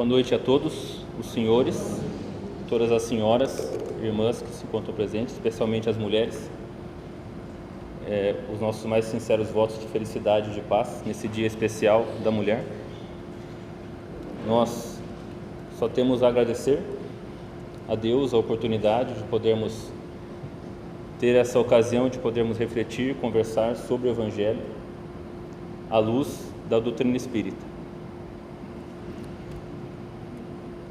Boa noite a todos os senhores, todas as senhoras, irmãs que se encontram presentes, especialmente as mulheres. Os nossos mais sinceros votos de felicidade e de paz nesse dia especial da mulher. Nós só temos a agradecer a Deus a oportunidade de podermos ter essa ocasião de podermos refletir, conversar sobre o Evangelho à luz da doutrina espírita.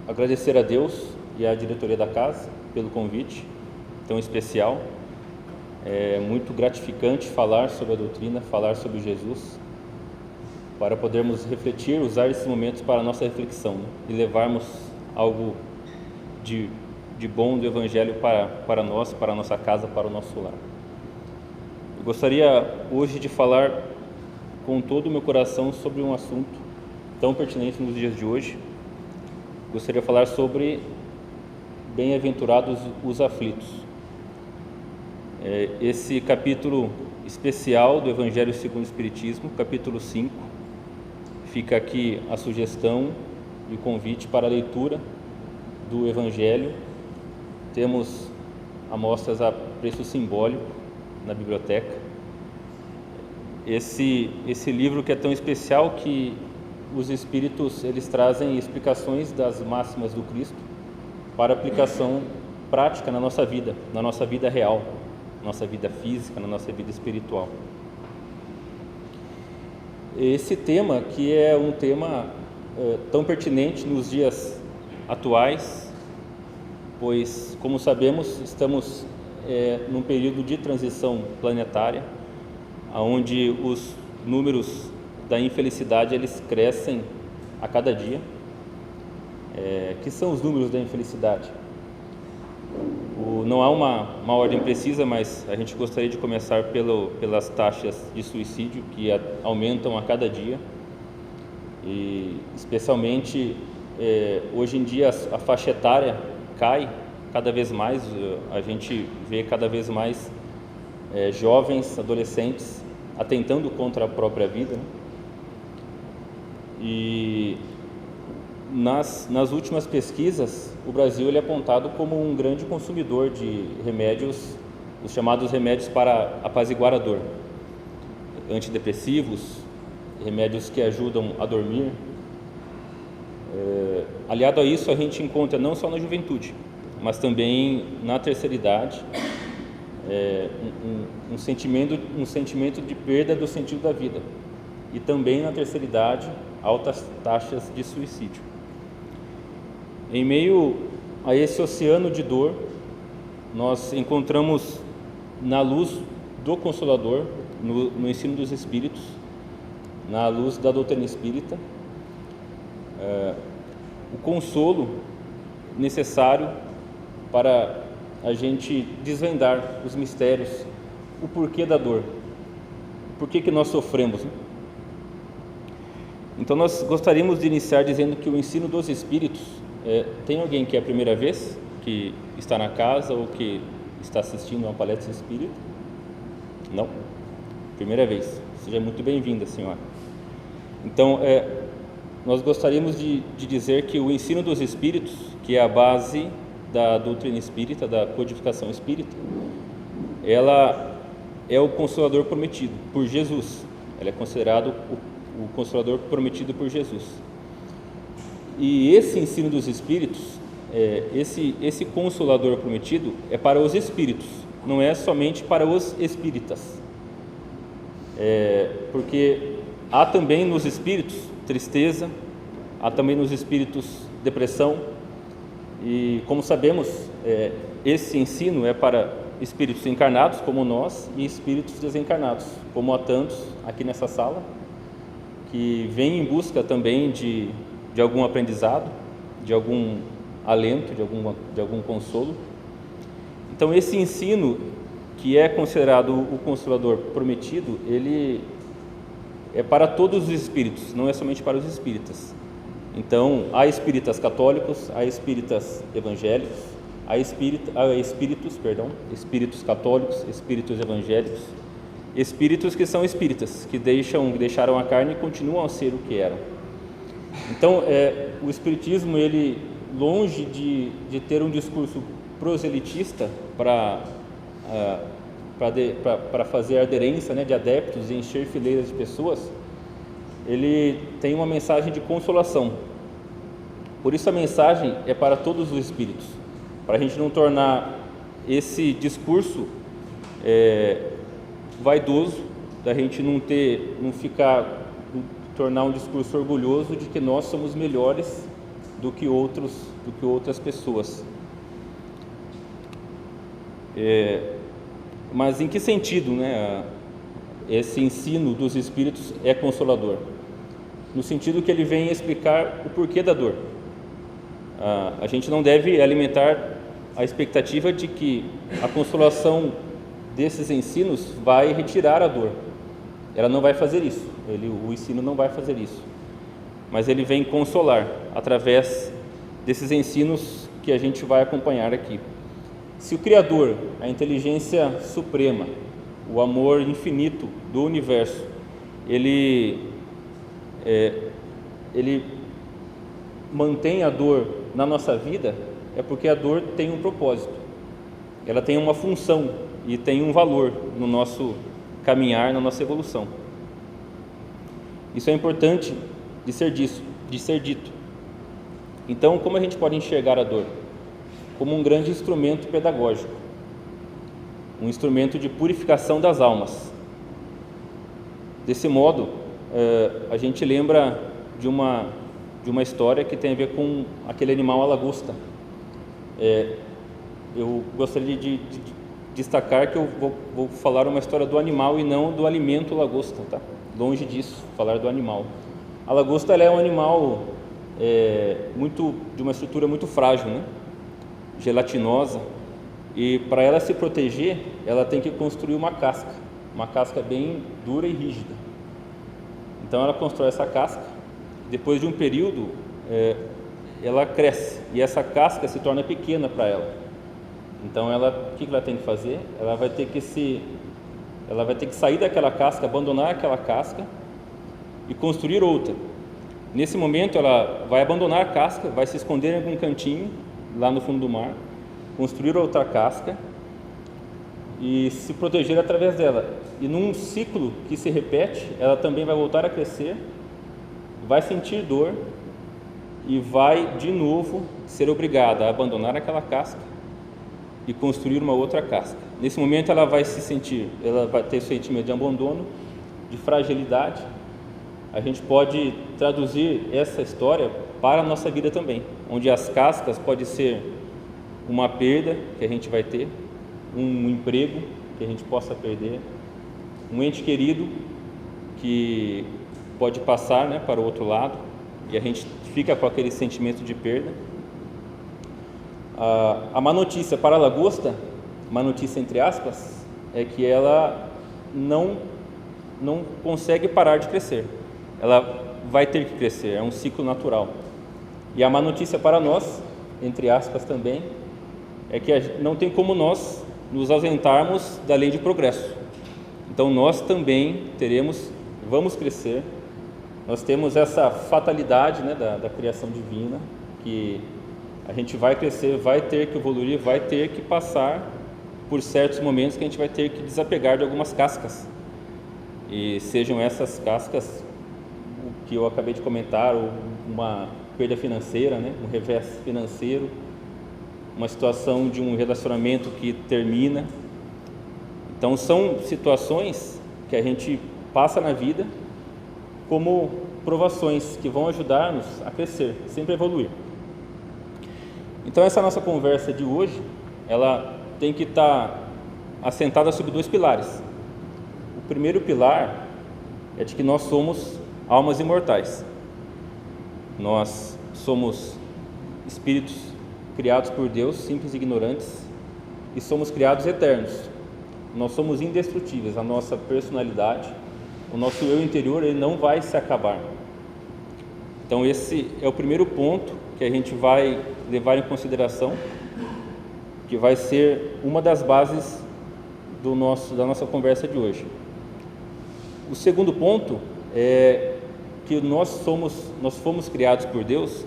Agradecer a Deus e à diretoria da casa pelo convite tão especial. É muito gratificante falar sobre a doutrina, falar sobre Jesus, para podermos refletir, usar esses momentos para a nossa reflexão, né? E levarmos algo de bom do Evangelho para nós, para a nossa casa, para o nosso lar. Eu gostaria hoje de falar com todo o meu coração sobre um assunto tão pertinente nos dias de hoje. Gostaria de falar sobre bem-aventurados os aflitos. Esse capítulo especial do Evangelho segundo o Espiritismo, capítulo 5, fica aqui a sugestão e o convite para a leitura do Evangelho. Temos amostras a preço simbólico na biblioteca. Esse livro que é tão especial que os Espíritos eles trazem explicações das máximas do Cristo para aplicação prática na nossa vida real, na nossa vida física, na nossa vida espiritual. Esse tema que é um tema tão pertinente nos dias atuais, pois, como sabemos, estamos num período de transição planetária, onde os números da infelicidade eles crescem a cada dia. Que são os números da infelicidade? Não há uma ordem precisa, mas a gente gostaria de começar pelas taxas de suicídio que aumentam a cada dia, e especialmente hoje em dia a faixa etária cai cada vez mais. A gente vê cada vez mais jovens, adolescentes atentando contra a própria vida, né? E nas últimas pesquisas, o Brasil ele é apontado como um grande consumidor de remédios, os chamados remédios para apaziguar a dor, antidepressivos, remédios que ajudam a dormir. Aliado a isso, a gente encontra não só na juventude, mas também na terceira idade, um sentimento de perda do sentido da vida, e também na terceira idade altas taxas de suicídio. Em meio a esse oceano de dor, nós encontramos na luz do Consolador, no ensino dos Espíritos, na luz da doutrina espírita, o consolo necessário para a gente desvendar os mistérios, o porquê da dor, por que nós sofremos, né? Então nós gostaríamos de iniciar dizendo que o ensino dos Espíritos, tem alguém que é a primeira vez que está na casa ou que está assistindo a uma palestra espírita? Não? Primeira vez. Seja muito bem-vinda, senhora. Então, nós gostaríamos de dizer que o ensino dos Espíritos, que é a base da doutrina espírita, da codificação espírita, ela é o Consolador prometido por Jesus. Ela é considerado o Consolador prometido por Jesus. E esse ensino dos Espíritos, esse Consolador prometido é para os Espíritos, não é somente para os espíritas. Porque há também nos Espíritos tristeza, há também nos Espíritos depressão, e como sabemos, esse ensino é para espíritos encarnados como nós e espíritos desencarnados, como há tantos aqui nessa sala, que vêm em busca também de algum aprendizado, de algum alento, de algum consolo. Então esse ensino, que é considerado o Consolador prometido, ele é para todos os espíritos, não é somente para os espíritas. Então há espíritas católicos, há espíritas evangélicos, há espíritos católicos, espíritos evangélicos, espíritos que são espíritas, que deixaram a carne e continuam a ser o que eram. Então, o Espiritismo, ele, longe de ter um discurso proselitista para fazer aderência, né, de adeptos e encher fileiras de pessoas, ele tem uma mensagem de consolação. Por isso a mensagem é para todos os espíritos, para a gente não tornar esse discurso vaidoso, da gente não tornar um discurso orgulhoso de que nós somos melhores do que outras pessoas. Mas em que sentido, né, esse ensino dos espíritos é consolador? No sentido que ele vem explicar o porquê da dor. A gente não deve alimentar a expectativa de que a consolação desses ensinos vai retirar a dor. Ela não vai fazer isso, o ensino não vai fazer isso. Mas ele vem consolar através desses ensinos que a gente vai acompanhar aqui. Se o Criador, a inteligência suprema, o amor infinito do universo, ele mantém a dor na nossa vida, é porque a dor tem um propósito, ela tem uma função e tem um valor no nosso caminhar, na nossa evolução. Isso é importante de ser dito. Então, como a gente pode enxergar a dor? Como um grande instrumento pedagógico, um instrumento de purificação das almas. Desse modo, a gente lembra de uma história que tem a ver com aquele animal, a lagosta. Eu gostaria de destacar que eu vou falar uma história do animal e não do alimento lagosta, tá? Longe disso, falar do animal. A lagosta, ela é um animal de uma estrutura muito frágil, né? Gelatinosa, e para ela se proteger, ela tem que construir uma casca bem dura e rígida. Então ela constrói essa casca, depois de um período ela cresce e essa casca se torna pequena para ela. Então o que ela tem que fazer? Ela vai ter que sair daquela casca, abandonar aquela casca e construir outra. Nesse momento ela vai abandonar a casca, vai se esconder em algum cantinho lá no fundo do mar, construir outra casca e se proteger através dela. E num ciclo que se repete, ela também vai voltar a crescer, vai sentir dor e vai de novo ser obrigada a abandonar aquela casca e construir uma outra casca. Nesse momento ela vai ter o sentimento de abandono, de fragilidade. A gente pode traduzir essa história para a nossa vida também, onde as cascas pode ser uma perda que a gente vai ter, um emprego que a gente possa perder, um ente querido que pode passar, né, para o outro lado e a gente fica com aquele sentimento de perda. A má notícia para a lagosta, má notícia entre aspas, é que ela não consegue parar de crescer. Ela vai ter que crescer, é um ciclo natural. E a má notícia para nós, entre aspas também, é que não tem como nós nos ausentarmos da lei de progresso. Então nós também vamos crescer. Nós temos essa fatalidade, né, da criação divina, que a gente vai crescer, vai ter que evoluir, vai ter que passar por certos momentos que a gente vai ter que desapegar de algumas cascas. E sejam essas cascas o que eu acabei de comentar, ou uma perda financeira, né, um revés financeiro, uma situação de um relacionamento que termina. Então são situações que a gente passa na vida como provações que vão ajudar-nos a crescer, sempre a evoluir. Então essa nossa conversa de hoje, ela tem que estar assentada sobre dois pilares. O primeiro pilar é de que nós somos almas imortais. Nós somos espíritos criados por Deus, simples e ignorantes, e somos criados eternos. Nós somos indestrutíveis, a nossa personalidade, o nosso eu interior, ele não vai se acabar. Então esse é o primeiro ponto que a gente vai levar em consideração, que vai ser uma das bases da nossa conversa de hoje. O segundo ponto é porque nós fomos criados por Deus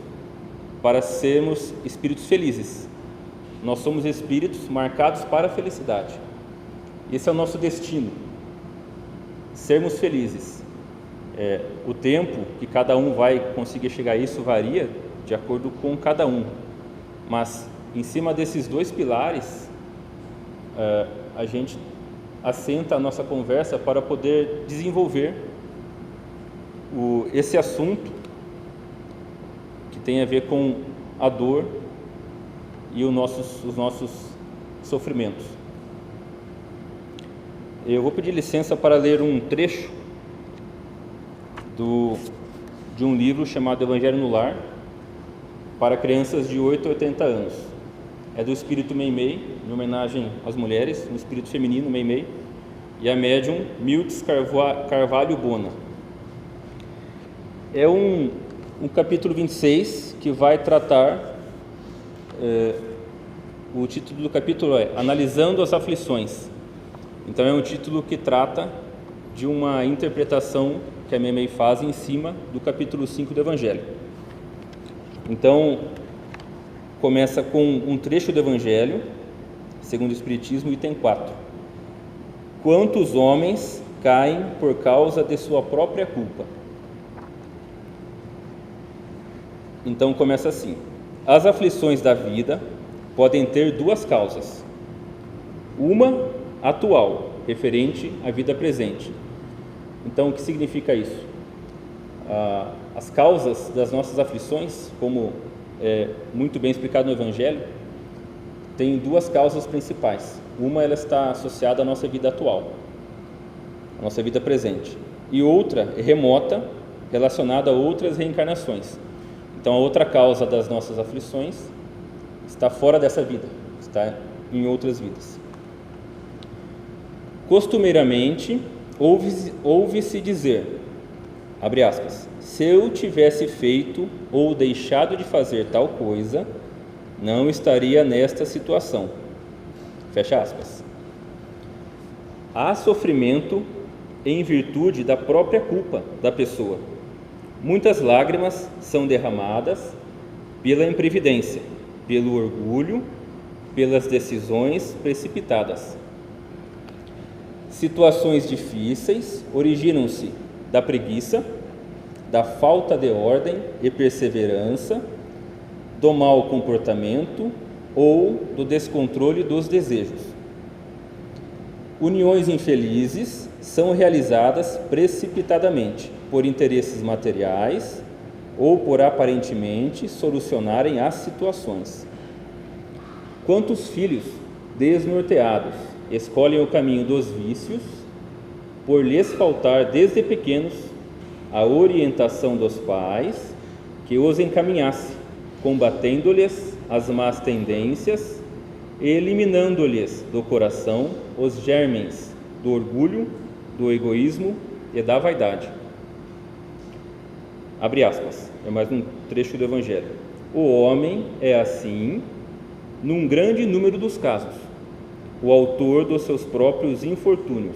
para sermos espíritos felizes. Nós somos espíritos marcados para a felicidade. Esse é o nosso destino, sermos felizes. O tempo que cada um vai conseguir chegar a isso varia de acordo com cada um, mas em cima desses dois pilares a gente assenta a nossa conversa para poder desenvolver esse assunto que tem a ver com a dor e os nossos sofrimentos. Eu vou pedir licença para ler um trecho de um livro chamado Evangelho no Lar, para crianças de 8 a 80 anos. É do espírito Meimei, em homenagem às mulheres, no espírito feminino Meimei, e a médium Mildes Carvalho Bona. É um capítulo 26 que vai tratar, o título do capítulo é Analisando as Aflições. Então é um título que trata de uma interpretação que a Meimei faz em cima do capítulo 5 do Evangelho. Então, começa com um trecho do Evangelho, segundo o Espiritismo, item 4. Quantos homens caem por causa de sua própria culpa? Então começa assim: as aflições da vida podem ter duas causas. Uma atual, referente à vida presente. Então, o que significa isso? As causas das nossas aflições, como é muito bem explicado no Evangelho, tem duas causas principais. Uma, ela está associada à nossa vida atual, à nossa vida presente, e outra é remota, relacionada a outras reencarnações. Então, a outra causa das nossas aflições está fora dessa vida, está em outras vidas. Costumeiramente, ouve-se dizer, abre aspas, se eu tivesse feito ou deixado de fazer tal coisa, não estaria nesta situação. Fecha aspas. Há sofrimento em virtude da própria culpa da pessoa. Muitas lágrimas são derramadas pela imprevidência, pelo orgulho, pelas decisões precipitadas. Situações difíceis originam-se da preguiça, da falta de ordem e perseverança, do mau comportamento ou do descontrole dos desejos. Uniões infelizes são realizadas precipitadamente por interesses materiais ou por aparentemente solucionarem as situações. Quantos filhos desnorteados escolhem o caminho dos vícios por lhes faltar desde pequenos a orientação dos pais que os encaminhasse, combatendo-lhes as más tendências e eliminando-lhes do coração os germens do orgulho, do egoísmo e da vaidade. Abre aspas, é mais um trecho do Evangelho. O homem é assim, num grande número dos casos, o autor dos seus próprios infortúnios.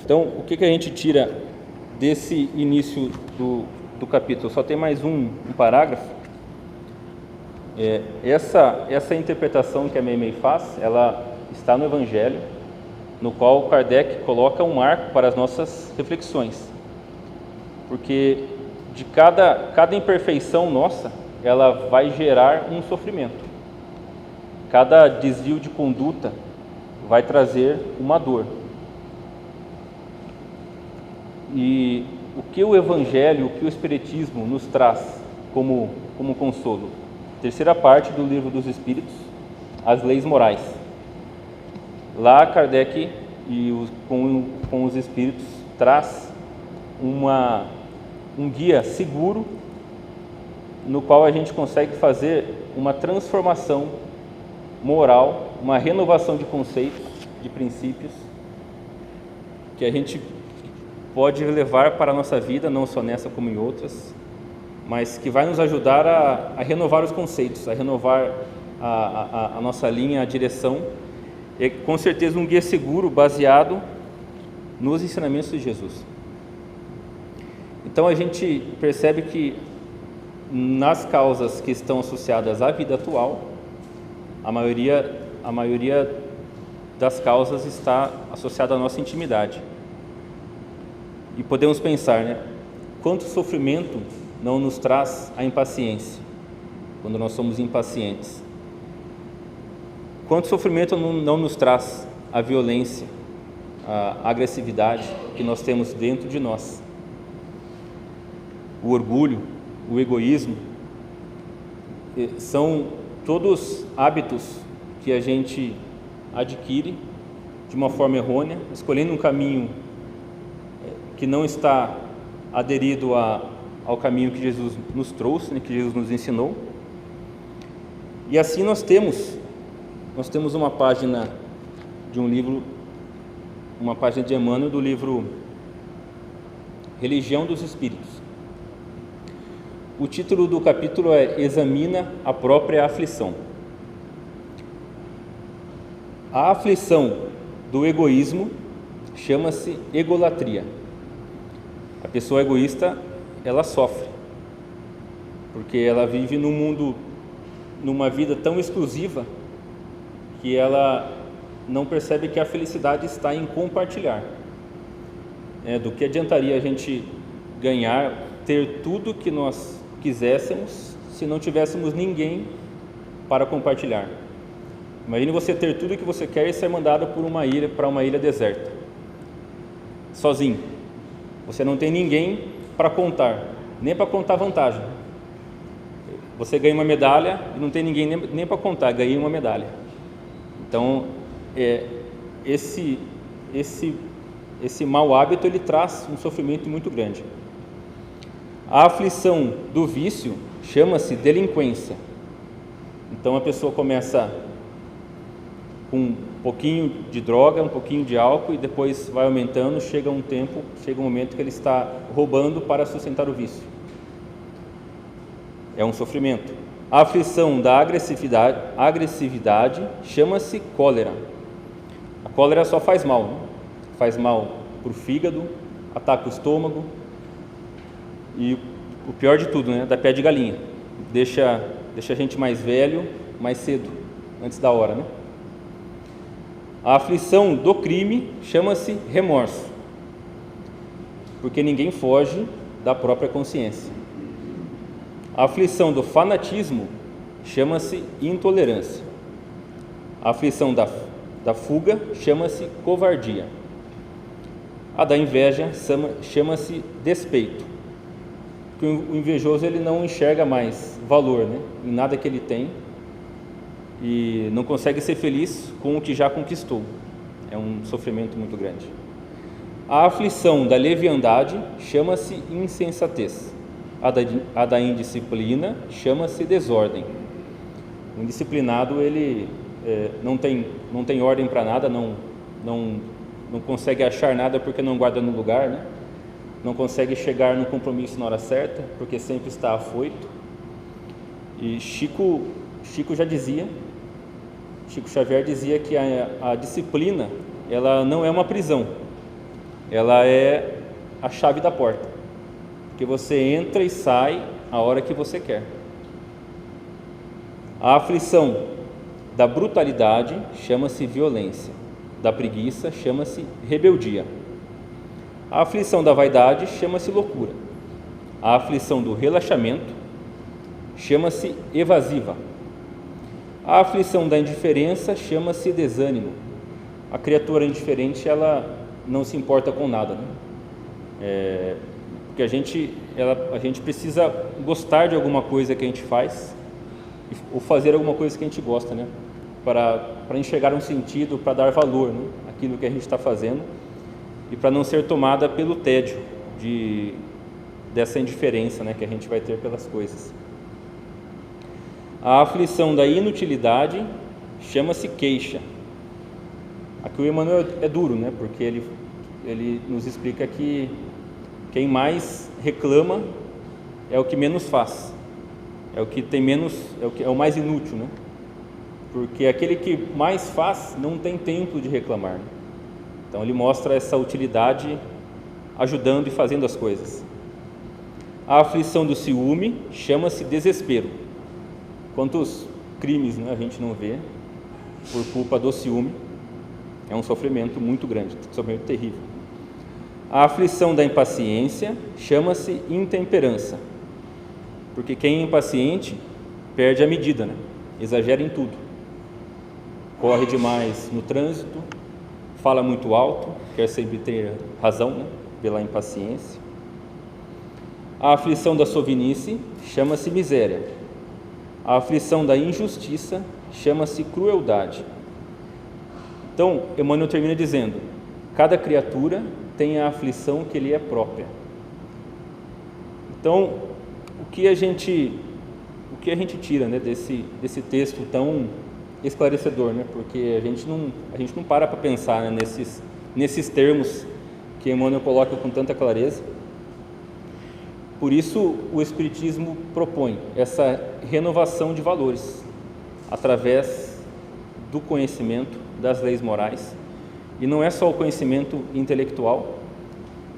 Então, o que a gente tira desse início do capítulo? Só tem mais um parágrafo. Essa interpretação que a Meimei faz, ela está no Evangelho, no qual Kardec coloca um marco para as nossas reflexões. Porque de cada imperfeição nossa, ela vai gerar um sofrimento. Cada desvio de conduta vai trazer uma dor. E o que o Evangelho, o que o Espiritismo nos traz como consolo? Terceira parte do Livro dos Espíritos, as leis morais. Lá Kardec, com os Espíritos, traz um guia seguro no qual a gente consegue fazer uma transformação moral, uma renovação de conceitos, de princípios, que a gente pode levar para a nossa vida, não só nessa como em outras, mas que vai nos ajudar a renovar os conceitos, a renovar a nossa linha, a direção, e com certeza um guia seguro baseado nos ensinamentos de Jesus. Então a gente percebe que nas causas que estão associadas à vida atual, a maioria das causas está associada à nossa intimidade. E podemos pensar, né? Quanto sofrimento não nos traz a impaciência, quando nós somos impacientes? Quanto sofrimento não nos traz a violência, a agressividade que nós temos dentro de nós? O orgulho, o egoísmo, são todos hábitos que a gente adquire de uma forma errônea, escolhendo um caminho que não está aderido ao caminho que Jesus nos trouxe, né, que Jesus nos ensinou. E assim nós temos uma página de um livro, uma página de Emmanuel do livro Religião dos Espíritos. O título do capítulo é Examina a própria aflição. A aflição do egoísmo chama-se egolatria. A pessoa egoísta, ela sofre, porque ela vive num mundo, numa vida tão exclusiva, que ela não percebe que a felicidade está em compartilhar. Do que adiantaria a gente ganhar, ter tudo que nós quiséssemos, se não tivéssemos ninguém para compartilhar? Imagine você ter tudo que você quer e ser mandado para uma ilha deserta, sozinho. Você não tem ninguém para contar, nem para contar vantagem. Você ganha uma medalha e não tem ninguém nem para contar, ganhei uma medalha. Então, esse mau hábito, ele traz um sofrimento muito grande. A aflição do vício chama-se delinquência. Então a pessoa começa com um pouquinho de droga, um pouquinho de álcool, e depois vai aumentando, chega um momento que ele está roubando para sustentar o vício. É um sofrimento. A aflição da agressividade chama-se cólera. A cólera só faz mal, né? Faz mal para o fígado, ataca o estômago e o pior de tudo, né? Dá pé de galinha. Deixa a gente mais velho, mais cedo, antes da hora, né? A aflição do crime chama-se remorso, porque ninguém foge da própria consciência. A aflição do fanatismo chama-se intolerância. A aflição da fuga chama-se covardia. A da inveja chama-se despeito. Porque o invejoso, ele não enxerga mais valor, né, em nada que ele tem, e não consegue ser feliz com o que já conquistou. É um sofrimento muito grande. A aflição da leviandade chama-se insensatez. A da indisciplina chama-se desordem. O indisciplinado, ele não tem ordem para nada, não consegue achar nada porque não guarda no lugar, né? Não consegue chegar no compromisso na hora certa, porque sempre está afoito. E Chico Xavier dizia que a disciplina, ela não é uma prisão, ela é a chave da porta, porque você entra e sai a hora que você quer. A aflição da brutalidade chama-se violência, da preguiça chama-se rebeldia. A aflição da vaidade chama-se loucura. A aflição do relaxamento chama-se evasiva. A aflição da indiferença chama-se desânimo. A criatura indiferente, ela não se importa com nada, né? Porque a gente precisa gostar de alguma coisa que a gente faz, ou fazer alguma coisa que a gente gosta, né? Para enxergar um sentido, para dar valor, né, àquilo que a gente está fazendo, e para não ser tomada pelo tédio dessa indiferença, né, que a gente vai ter pelas coisas. A aflição da inutilidade chama-se queixa. Aqui o Emmanuel é duro, né, porque ele nos explica que quem mais reclama é o que menos faz, é o que tem menos, é o mais inútil, né? Porque aquele que mais faz não tem tempo de reclamar, né? Então ele mostra essa utilidade ajudando e fazendo as coisas. A aflição do ciúme chama-se desespero. Quantos crimes, né, a gente não vê por culpa do ciúme? É um sofrimento muito grande, um sofrimento terrível. A aflição da impaciência chama-se intemperança, porque quem é impaciente perde a medida, né? Exagera em tudo. Corre demais no trânsito, fala muito alto, quer sempre ter razão, né? Pela impaciência. A aflição da sovinice chama-se miséria. A aflição da injustiça chama-se crueldade. Então, Emmanuel termina dizendo: cada criatura tem a aflição que lhe é própria. Então, o que a gente tira, né, desse texto tão esclarecedor, né? Porque a gente não para pensar, né, nesses termos que Emmanuel coloca com tanta clareza. Por isso o Espiritismo propõe essa renovação de valores através do conhecimento das leis morais. E não é só o conhecimento intelectual,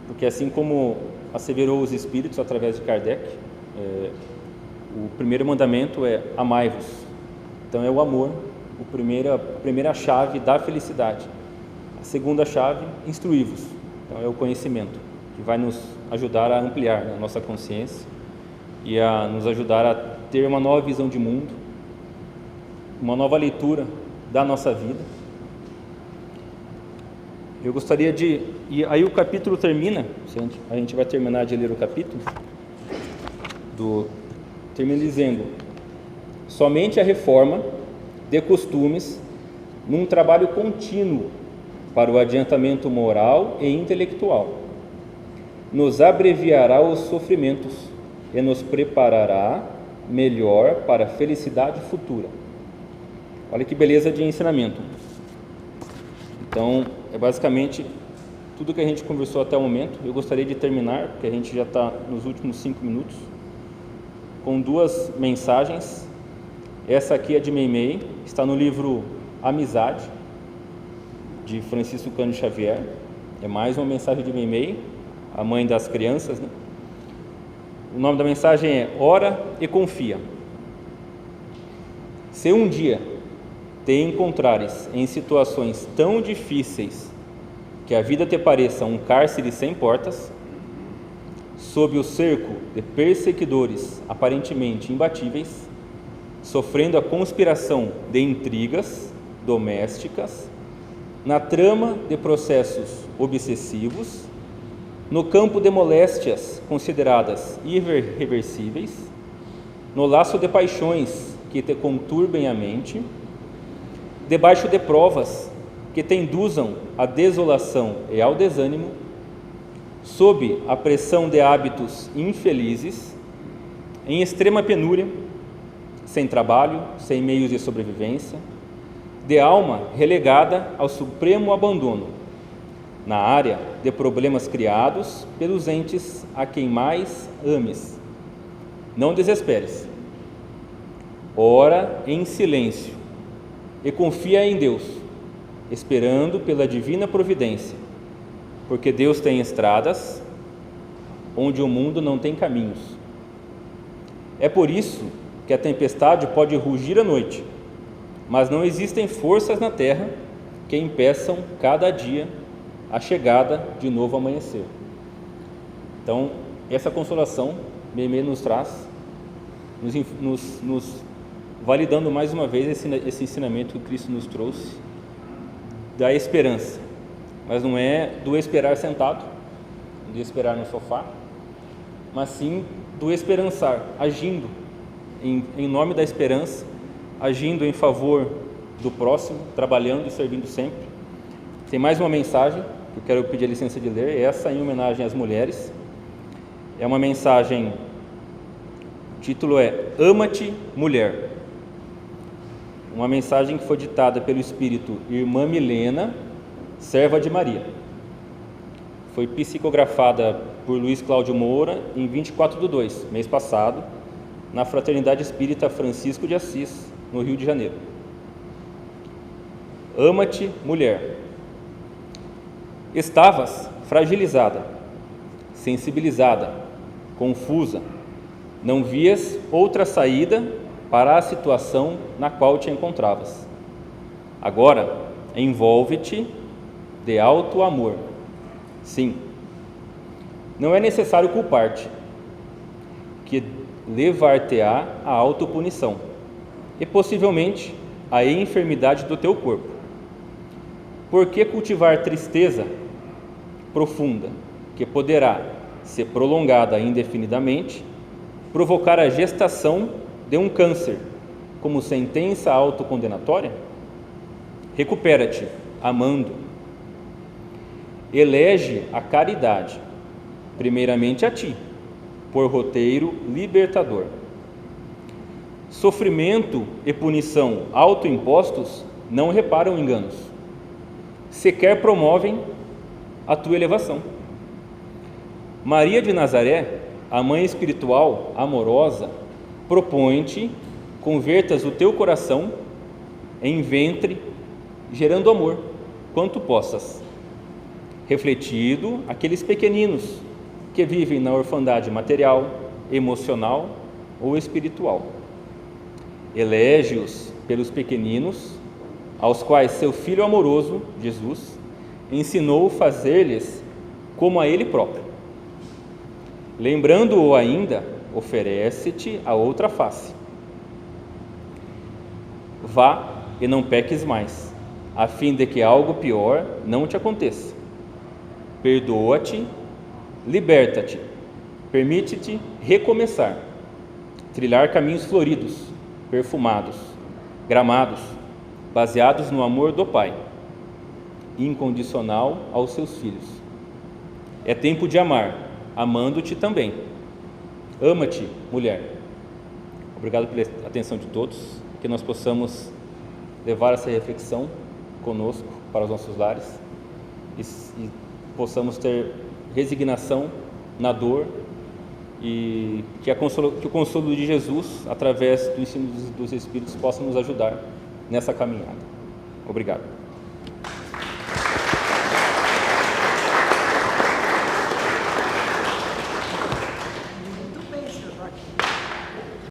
porque assim como asseverou os Espíritos através de Kardec, o primeiro mandamento é amai-vos. Então é o amor, a primeira chave da felicidade. A segunda chave, instruí-vos. Então é o conhecimento, que vai nos ajudar a ampliar a nossa consciência e a nos ajudar a ter uma nova visão de mundo, uma nova leitura da nossa vida. Eu gostaria e aí o capítulo termina, a gente vai terminar de ler o capítulo, termina dizendo: somente a reforma de costumes, num trabalho contínuo para o adiantamento moral e intelectual, nos abreviará os sofrimentos e nos preparará melhor para a felicidade futura. Olha que beleza de ensinamento. Então, é basicamente tudo que a gente conversou até o momento. Eu gostaria de terminar, porque a gente já está nos últimos 5 minutos, com 2 mensagens. Essa aqui é de Meimei, está no livro Amizade, de Francisco Cândido Xavier. É mais uma mensagem de Meimei, a mãe das crianças, né? O nome da mensagem é Ora e Confia. Se um dia te encontrares em situações tão difíceis que a vida te pareça um cárcere sem portas, sob o cerco de perseguidores aparentemente imbatíveis, sofrendo a conspiração de intrigas domésticas, na trama de processos obsessivos, no campo de moléstias consideradas irreversíveis, no laço de paixões que te conturbem a mente, debaixo de provas que te induzam à desolação e ao desânimo, sob a pressão de hábitos infelizes, em extrema penúria, sem trabalho, sem meios de sobrevivência, de alma relegada ao supremo abandono, na área de problemas criados pelos entes a quem mais ames. Não desesperes. Ora em silêncio e confia em Deus, esperando pela divina providência, porque Deus tem estradas onde o mundo não tem caminhos. É por isso que a tempestade pode rugir à noite, mas não existem forças na terra que impeçam cada dia a chegada de novo amanhecer. Então, essa consolação Meimei nos traz, nos validando mais uma vez esse ensinamento que Cristo nos trouxe da esperança, mas não é do esperar sentado, do esperar no sofá, mas sim do esperançar, agindo em nome da esperança, agindo em favor do próximo, trabalhando e servindo sempre. Tem mais uma mensagem que eu quero pedir a licença de ler, essa em homenagem às mulheres. É uma mensagem, o título é Ama-te, Mulher. Uma mensagem que foi ditada pelo Espírito Irmã Milena, serva de Maria. Foi psicografada por Luiz Cláudio Moura em 24/2, mês passado, na Fraternidade Espírita Francisco de Assis, no Rio de Janeiro. Ama-te, mulher. Estavas fragilizada, sensibilizada, confusa, não vias outra saída para a situação na qual te encontravas. Agora, envolve-te de alto amor. Sim, não é necessário culpar-te, que levar-te-á a autopunição e possivelmente a enfermidade do teu corpo. Por que cultivar tristeza profunda, que poderá, se prolongada indefinidamente, provocar a gestação de um câncer, como sentença autocondenatória? Recupera-te, amando. Elege a caridade, primeiramente a ti, por roteiro libertador. Sofrimento e punição autoimpostos não reparam enganos, sequer promovem a tua elevação. Maria de Nazaré, a mãe espiritual amorosa, propõe-te convertas o teu coração em ventre, gerando amor, quanto possas, refletido aqueles pequeninos que vivem na orfandade material, emocional ou espiritual. Elege-os pelos pequeninos, aos quais seu Filho amoroso, Jesus, ensinou fazer-lhes como a Ele próprio. Lembrando-o ainda, oferece-te a outra face. Vá e não peques mais, a fim de que algo pior não te aconteça. Perdoa-te, liberta-te, permite-te recomeçar, trilhar caminhos floridos, perfumados, gramados, baseados no amor do Pai, incondicional aos seus filhos. É tempo de amar, amando-te também. Ama-te, mulher. Obrigado pela atenção de todos, que nós possamos levar essa reflexão conosco para os nossos lares e possamos ter resignação na dor e que o consolo de Jesus, através do ensino dos Espíritos, possa nos ajudar nessa caminhada. Obrigado.